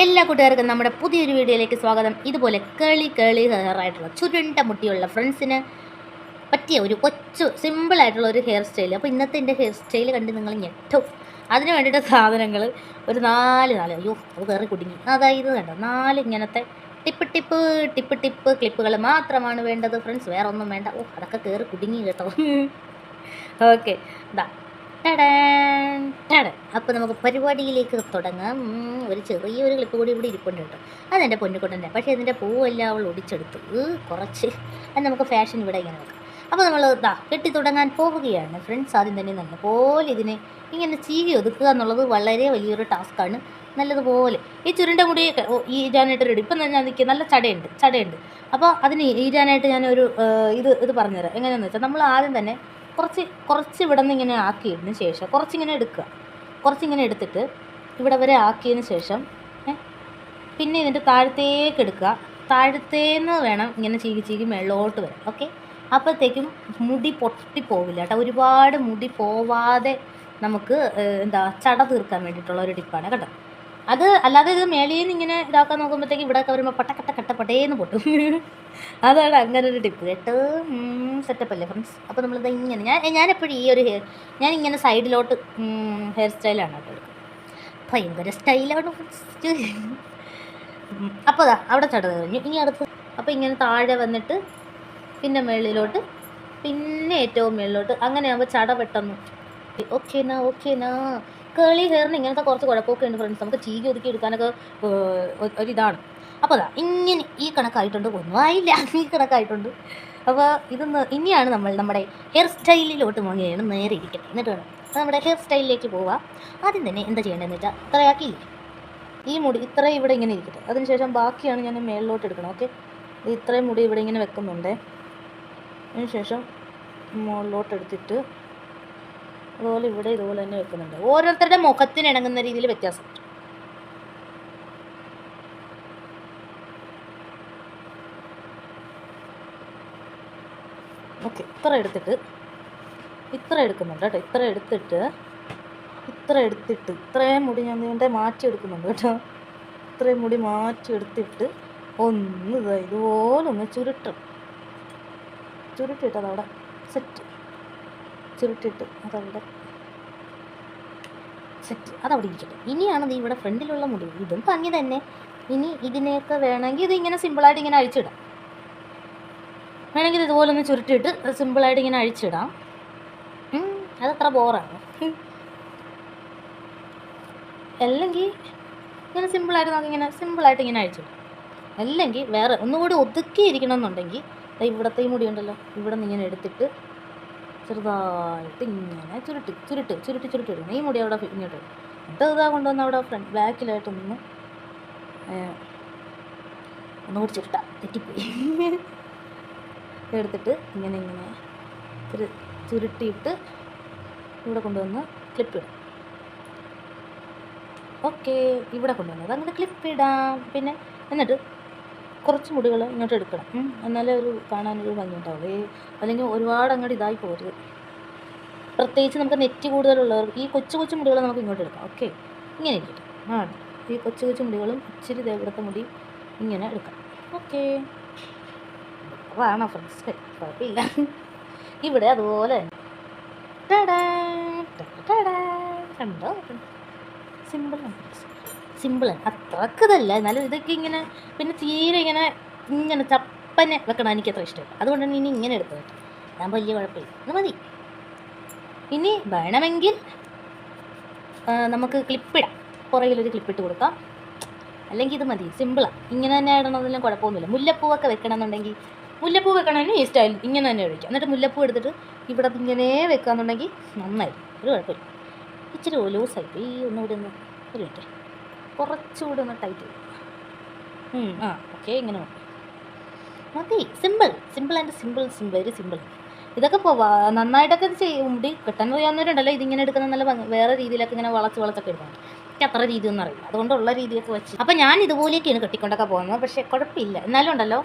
എല്ലാ കൂട്ടുകാർക്കും നമ്മുടെ പുതിയൊരു വീഡിയോയിലേക്ക് സ്വാഗതം. ഇതുപോലെ കേളി ഹെയറായിട്ടുള്ള ചുരുണ്ട മുട്ടിയുള്ള ഫ്രണ്ട്സിന് പറ്റിയ ഒരു കൊച്ചു സിമ്പിളായിട്ടുള്ള ഒരു ഹെയർ സ്റ്റൈൽ. അപ്പോൾ ഇന്നത്തെ എൻ്റെ ഹെയർ സ്റ്റൈൽ കണ്ട് നിങ്ങൾ ഞെട്ടും. അതിന് വേണ്ടിയിട്ട് സാധനങ്ങൾ ഒരു നാല് അയ്യോ അത് കയറി കുടുങ്ങി. അതായത് കണ്ടോ 4 ഇങ്ങനത്തെ ടിപ്പ് ക്ലിപ്പുകൾ മാത്രമാണ് വേണ്ടത് ഫ്രണ്ട്സ്, വേറെ ഒന്നും വേണ്ട. അതൊക്കെ കയറി കുടുങ്ങി കേട്ടോ. ഓക്കെ ഇതാ അപ്പോൾ നമുക്ക് പരിപാടിയിലേക്ക് തുടങ്ങാം. ഒരു ചെറിയൊരു ക്ലിപ്പ് കൂടി ഇവിടെ ഇരിപ്പുണ്ട് കേട്ടോ. അതെൻ്റെ പൊന്നുകൊണ്ടന്നെ, പക്ഷേ ഇതിൻ്റെ പൂവെല്ലാം അവൾ ഒടിച്ചെടുത്തു കുറച്ച്. അത് നമുക്ക് ഫാഷൻ ഇവിടെ ഇങ്ങനെ നോക്കാം. അപ്പോൾ നമ്മൾ കെട്ടി തുടങ്ങാൻ പോവുകയാണ് ഫ്രണ്ട്സ്. ആദ്യം തന്നെ നല്ലപോലെ ഇതിനെ ഇങ്ങനെ ചീകി ഒതുക്കുക എന്നുള്ളത് വളരെ വലിയൊരു ടാസ്ക്കാണ്. നല്ലതുപോലെ ഈ ചുരുണ്ട മുടി ഈരാനായിട്ട് റെഡി. ഇപ്പം ഞാൻ നിൽക്കുക നല്ല ചടയുണ്ട്. അപ്പോൾ അതിന് ഈരാനായിട്ട് ഞാനൊരു ഇത് പറഞ്ഞുതരാം. എങ്ങനെയാണെന്ന് വെച്ചാൽ നമ്മൾ ആദ്യം തന്നെ കുറച്ച് ഇവിടെ നിന്ന് ഇങ്ങനെ ആക്കിയതിന് ശേഷം കുറച്ചിങ്ങനെ എടുത്തിട്ട് ഇവിടെ വരെ ആക്കിയതിന് ശേഷം പിന്നെ ഇതിൻ്റെ താഴത്തേക്ക് എടുക്കുക. താഴത്തേന്ന് വേണം ഇങ്ങനെ ചീകി മേളോട്ട് വരാം. ഓക്കെ, അപ്പോഴത്തേക്കും മുടി പൊട്ടിപ്പോവില്ല കേട്ടോ. ഒരുപാട് മുടി പോവാതെ നമുക്ക് ചട തീർക്കാൻ വേണ്ടിയിട്ടുള്ള ഒരു ടിപ്പാണ് കേട്ടോ. അത് അല്ലാതെ ഇത് മേളിൽ നിന്ന് ഇങ്ങനെ ഇതാക്കാൻ നോക്കുമ്പോഴത്തേക്ക് ഇവിടെയൊക്കെ വരുമ്പോൾ പട്ടേന്ന് പൊട്ടും. അതാണ് അങ്ങനെ ഒരു ടിപ്പ് കേട്ടോ. സെറ്റപ്പല്ലേ ഫ്രണ്ട്സ്? അപ്പോൾ നമ്മളിത് ഇങ്ങനെ ഞാനെപ്പോഴും ഈ ഒരു ഞാൻ ഇങ്ങനെ സൈഡിലോട്ട് ഹെയർ സ്റ്റൈലാണ് കേട്ടോ എടുക്കുന്നത്. ഭയങ്കര സ്റ്റൈലാണ് ഫ്രണ്ട്സ്. അപ്പോൾ അവിടെ ചട കഴിഞ്ഞു. ഇനി അടുത്ത് അപ്പോൾ ഇങ്ങനെ താഴെ വന്നിട്ട് പിന്നെ മേളിലോട്ട് പിന്നെ ഏറ്റവും മേളിലോട്ട്, അങ്ങനെ ആകുമ്പോൾ ചട പെട്ടെന്ന് ഓക്കേനാ. കേളി ഹെയറിന് ഇങ്ങനത്തെ കുറച്ച് കുഴപ്പമൊക്കെ ഉണ്ട് ഫ്രണ്ട്സ്. നമുക്ക് ചീകി ഒതുക്കി എടുക്കാനൊക്കെ ഒരിതാണ്. അപ്പോൾ ഇങ്ങനെ ഈ കണക്കായിട്ടുണ്ട്. ഒന്നും ആയില്ല, ഈ കണക്കായിട്ടുണ്ട്. അപ്പോൾ ഇനിയാണ് നമ്മുടെ ഹെയർ സ്റ്റൈലിലോട്ട് മുങ്ങുകയാണ്. നേരെ ഇരിക്കട്ടെ. എന്നിട്ട് വേണം നമ്മുടെ ഹെയർ സ്റ്റൈലിലേക്ക് പോവാം. ആദ്യം തന്നെ എന്താ ചെയ്യേണ്ടതെന്ന് വെച്ചാൽ ഇത്രയാക്കിയില്ലേ ഈ മുടി ഇത്രയും ഇവിടെ ഇങ്ങനെ ഇരിക്കട്ടെ. അതിനുശേഷം ബാക്കിയാണ് ഞാൻ മേളിലോട്ട് എടുക്കണം. ഓക്കെ, ഇത്രയും മുടി ഇവിടെ ഇങ്ങനെ വെക്കുന്നുണ്ട്. അതിനുശേഷം മുകളിലോട്ട് എടുത്തിട്ട് അതുപോലെ ഇവിടെ ഇതുപോലെ തന്നെ വെക്കുന്നുണ്ട്. ഓരോരുത്തരുടെ മുഖത്തിന് ഇണങ്ങുന്ന രീതിയിൽ വ്യത്യാസം. ഓക്കെ, ഇത്ര എടുക്കുന്നുണ്ട് കേട്ടോ. ഇത്ര എടുത്തിട്ട് ഇത്രയും മുടി ഞാൻ ഇതിൻ്റെ മാറ്റി എടുക്കുന്നുണ്ട് കേട്ടോ. ഇത്രയും മുടി മാറ്റി എടുത്തിട്ട് ഇതുപോലെ ഒന്ന് ചുരുട്ടിട്ട് അതവിടെ സെറ്റ്. അതവിടെ ഇരിക്കട്ടെ. ഇനിയാണത് ഇവിടെ ഫ്രണ്ടിലുള്ള മുടി. ഇതും ഭംഗി തന്നെ. ഇനി ഇതിനെയൊക്കെ വേണമെങ്കിൽ ഇതിങ്ങനെ സിമ്പിളായിട്ട് ഇങ്ങനെ അഴിച്ചിടാം. വേണമെങ്കിൽ ഇതുപോലെ ഒന്ന് ചുരുട്ടിയിട്ട് സിമ്പിളായിട്ട് ഇങ്ങനെ അഴിച്ചിടാം. അതത്ര ബോറാണ്. അല്ലെങ്കിൽ ഇങ്ങനെ സിമ്പിളായിട്ട് ഇങ്ങനെ അഴിച്ചിടാം. അല്ലെങ്കിൽ വേറെ ഒന്നുകൂടി ഒതുക്കിയിരിക്കണം എന്നുണ്ടെങ്കിൽ ഇവിടത്തെ ഈ മുടി ഉണ്ടല്ലോ, ഇവിടെ നിന്ന് ഇങ്ങനെ എടുത്തിട്ട് ചെറുതായിട്ട് ഇങ്ങനെ ചുരുട്ടിടണം. ഈ മുടി അവിടെ ഇങ്ങോട്ട് എന്നിട്ട് ഇതാ കൊണ്ടുവന്ന് അവിടെ ബാക്കിലായിട്ടൊന്ന് ഒന്നുകൂടി തെറ്റിപ്പോയി. എടുത്തിട്ട് ഇങ്ങനെ ചുരുട്ടിയിട്ട് ഇവിടെ കൊണ്ടുവന്ന് ക്ലിപ്പ് ഇടാം. ഓക്കെ, ഇവിടെ കൊണ്ടുവന്നത് അങ്ങനെ ക്ലിപ്പ് ഇടാം. പിന്നെ എന്നിട്ട് കുറച്ച് മുടികൾ ഇങ്ങോട്ട് എടുക്കണം. എന്നാലേ ഒരു കാണാനൊരു ഭംഗി ഉണ്ടാവുള്ളൂ. അല്ലെങ്കിൽ ഒരുപാട് അങ്ങോട്ട് ഇതായി പോരുത്. പ്രത്യേകിച്ച് നമുക്ക് നെറ്റ് കൂടുതലുള്ളവർ ഈ കൊച്ചു മുടികൾ നമുക്ക് ഇങ്ങോട്ട് എടുക്കാം. ഓക്കെ, ഇങ്ങനെ ഇരിക്കട്ടെ. ഈ കൊച്ചു മുടികളും ഇച്ചിരി ഇവിടുത്തെ മുടി ഇങ്ങനെ എടുക്കാം. ഓക്കെ, വേണം ഫ്രണ്ട്സ്, കുഴപ്പമില്ല. ഇവിടെ അതുപോലെ കണ്ടോ, സിമ്പിളാണ്. അത്രക്ക് ഇതല്ല, എന്നാലും ഇതൊക്കെ ഇങ്ങനെ പിന്നെ തീരെ ഇങ്ങനെ ചപ്പനെ വെക്കണം എനിക്കത്ര ഇഷ്ടമില്ല. അതുകൊണ്ടാണ് ഇനി ഇങ്ങനെ എടുത്തത്. ഞാൻ വലിയ കുഴപ്പമില്ല, അത് മതി. ഇനി വേണമെങ്കിൽ നമുക്ക് ക്ലിപ്പിടാം. പുറകിലൊരു ക്ലിപ്പിട്ട് കൊടുക്കാം. അല്ലെങ്കിൽ ഇത് മതി, സിമ്പിളാണ്. ഇങ്ങനെ തന്നെ ഇടണമെന്നൊന്നും കുഴപ്പമൊന്നുമില്ല. മുല്ലപ്പൂവൊക്കെ വെക്കണമെന്നുണ്ടെങ്കിൽ മുല്ലപ്പൂ വെക്കണമെങ്കിൽ ഈ സ്റ്റൈൽ ഇങ്ങനെ തന്നെ ഒഴിക്കാം. എന്നിട്ട് മുല്ലപ്പൂ എടുത്തിട്ട് ഇവിടെ ഇങ്ങനെ വെക്കാന്നുണ്ടെങ്കിൽ നന്നായിരിക്കും, ഒരു കുഴപ്പമില്ല. ഇച്ചിരി ലൂസായിട്ട് ഒന്നുകൂടി ഒന്ന് ഒരു മിനിറ്റ് കുറച്ചുകൂടി ഒന്ന് ടൈറ്റ് ചെയ്യും. ഓക്കെ, ഇങ്ങനെ മതി. Simple very simple. ഇതൊക്കെ നന്നായിട്ടൊക്കെ ഇത് ചെയ്യും. മുടി കെട്ടാൻ അറിയാവുന്നവരുണ്ടല്ലോ, ഇതിങ്ങനെ എടുക്കുന്ന നല്ല വേറെ രീതിയിലൊക്കെ ഇങ്ങനെ വളച്ചൊക്കെ എടുക്കണം. എനിക്ക് അത്ര രീതിയൊന്നും അറിയില്ല, അതുകൊണ്ടുള്ള രീതിയൊക്കെ വെച്ച്. അപ്പോൾ ഞാൻ ഇതുപോലെയൊക്കെയാണ് കെട്ടിക്കൊണ്ടൊക്കെ പോകുന്നത്. പക്ഷേ കുഴപ്പമില്ല. എന്നാലും ഉണ്ടല്ലോ,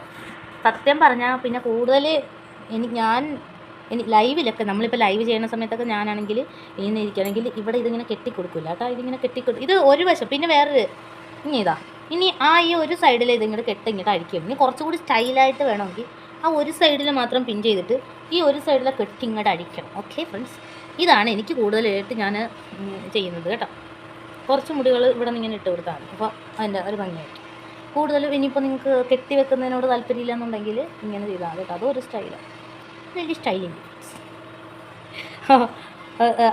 സത്യം പറഞ്ഞാൽ പിന്നെ കൂടുതൽ ലൈവിലൊക്കെ നമ്മളിപ്പോൾ ലൈവ് ചെയ്യുന്ന സമയത്തൊക്കെ ഞാനാണെങ്കിൽ ഇങ്ങനെ ഇരിക്കുകയാണെങ്കിൽ ഇവിടെ ഇതിങ്ങനെ കെട്ടിക്കൊടുക്കില്ല കേട്ടോ. ഇതിങ്ങനെ ഇത് ഒരു വശം. പിന്നെ വേറൊരു ഇതാ ഇനി ഈ ഒരു സൈഡിൽ ഇതിങ്ങോട്ട് ഇങ്ങോട്ട് അഴിക്കും. ഇനി കുറച്ചുകൂടി സ്റ്റൈലായിട്ട് വേണമെങ്കിൽ ആ ഒരു സൈഡിൽ മാത്രം പിൻ ചെയ്തിട്ട് ഈ ഒരു സൈഡിലെ ഇങ്ങോട്ട് അഴിക്കണം. ഓക്കെ ഫ്രണ്ട്സ്, ഇതാണ് എനിക്ക് കൂടുതലായിട്ട് ഞാൻ ചെയ്യുന്നത് കേട്ടോ. കുറച്ച് മുടികൾ ഇവിടെ നിന്ന് ഇങ്ങനെ ഇട്ട് കൊടുത്താണ്. അപ്പോൾ അതിൻ്റെ ഒരു ഭംഗിയായിട്ട് കൂടുതലും ഇനിയിപ്പോൾ നിങ്ങൾക്ക് കെട്ടി വെക്കുന്നതിനോട് താല്പര്യമില്ല എന്നുണ്ടെങ്കിൽ ഇങ്ങനെ ചെയ്താൽ കേട്ടോ. അതൊരു സ്റ്റൈലാണ്, വലിയ സ്റ്റൈലിങ്.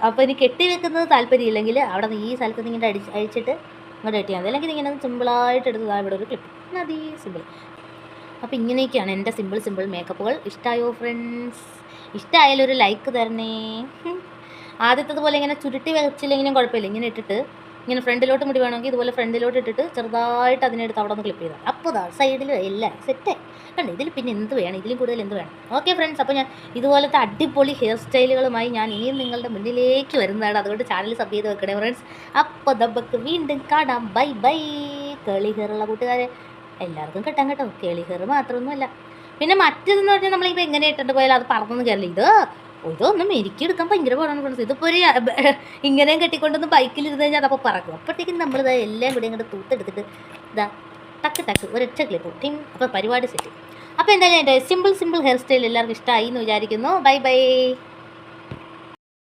അപ്പോൾ ഇനി കെട്ടി വെക്കുന്നത് താല്പര്യമില്ലെങ്കിൽ അവിടെ നിന്ന് ഈ സ്ഥലത്ത് നിന്ന് ഇങ്ങനെ അഴിച്ചിട്ട് ഇങ്ങോട്ട് കെട്ടിയാൽ മതി. അല്ലെങ്കിൽ ഇങ്ങനെ സിമ്പിളായിട്ട് എടുത്തതാണ് ഇവിടെ ഒരു ക്ലിപ്പ്. മതി, സിമ്പിൾ. അപ്പോൾ ഇങ്ങനെയൊക്കെയാണ് എൻ്റെ സിമ്പിൾ മേക്കപ്പുകൾ. ഇഷ്ടമായോ ഫ്രണ്ട്സ്? ഇഷ്ടമായാലും ഒരു ലൈക്ക് തരണേ. ആദ്യത്തതുപോലെ ഇങ്ങനെ ചുരുട്ടി വെച്ചില്ലെങ്കിലും കുഴപ്പമില്ല. ഇങ്ങനെ ഇട്ടിട്ട് ഇങ്ങനെ ഫ്രണ്ടിലോട്ട് മുടി വേണമെങ്കിൽ ഇതുപോലെ ഫ്രണ്ടിലോട്ട് ഇട്ടിട്ട് ചെറുതായിട്ട് അതിനെടുത്ത് അവിടെ നിന്ന് ക്ലിപ്പ് ചെയ്താൽ അപ്പോൾ സൈഡിൽ എല്ലാം സെറ്റ് കണ്ടോ. ഇതിൽ പിന്നെ എന്ത് വേണം, ഇതിലും കൂടുതൽ എന്ത് വേണം? ഓക്കെ ഫ്രണ്ട്സ്, അപ്പോൾ ഞാൻ ഇതുപോലത്തെ അടിപൊളി ഹെയർ സ്റ്റൈലുകളുമായി ഞാൻ ഇനിയും നിങ്ങളുടെ മുന്നിലേക്ക് വരുന്നതാണ്. അതുകൊണ്ട് ചാനൽ സബ് ചെയ്ത് വെക്കണേ ഫ്രണ്ട്സ്. അപ്പോൾ നമുക്ക് വീണ്ടും കാണാം. Bye bye. കേളി ഹെയറുള്ള കൂട്ടുകാരെ എല്ലാവർക്കും കിട്ടാൻ കേട്ടോ. കേളി ഹെയർ മാത്രമൊന്നുമല്ല, പിന്നെ മറ്റേതെന്ന് പറഞ്ഞാൽ നമ്മളിപ്പോൾ എങ്ങനെ ഇട്ടിട്ട് പോയാലും അത് പറന്നൊന്നും കയറില്ല. ഇതൊന്നും എനിക്ക് എടുക്കാൻ ഭയങ്കര പാടാണ് ഫ്രണ്ട്സ്. ഇതിപ്പോൾ ഒരു ഇങ്ങനെയും കെട്ടിക്കൊണ്ടൊന്ന് ബൈക്കിലിരുന്ന് കഴിഞ്ഞാൽ അതപ്പോൾ പറക്കും. അപ്പോഴത്തേക്കും നമ്മളിത് എല്ലാം കൂടി ഇങ്ങോട്ട് തൂത്തെടുത്തിട്ട് ഇതാ ടക്ക് ഒരൊറ്റ ക്ലിപ്പ് ടീം. അപ്പോൾ പരിപാടി സെറ്റ്. അപ്പോൾ എന്തായാലും എൻ്റെ സിമ്പിൾ ഹെയർ സ്റ്റൈൽ എല്ലാവർക്കും ഇഷ്ടമായി എന്ന് വിചാരിക്കുന്നു. Bye bye.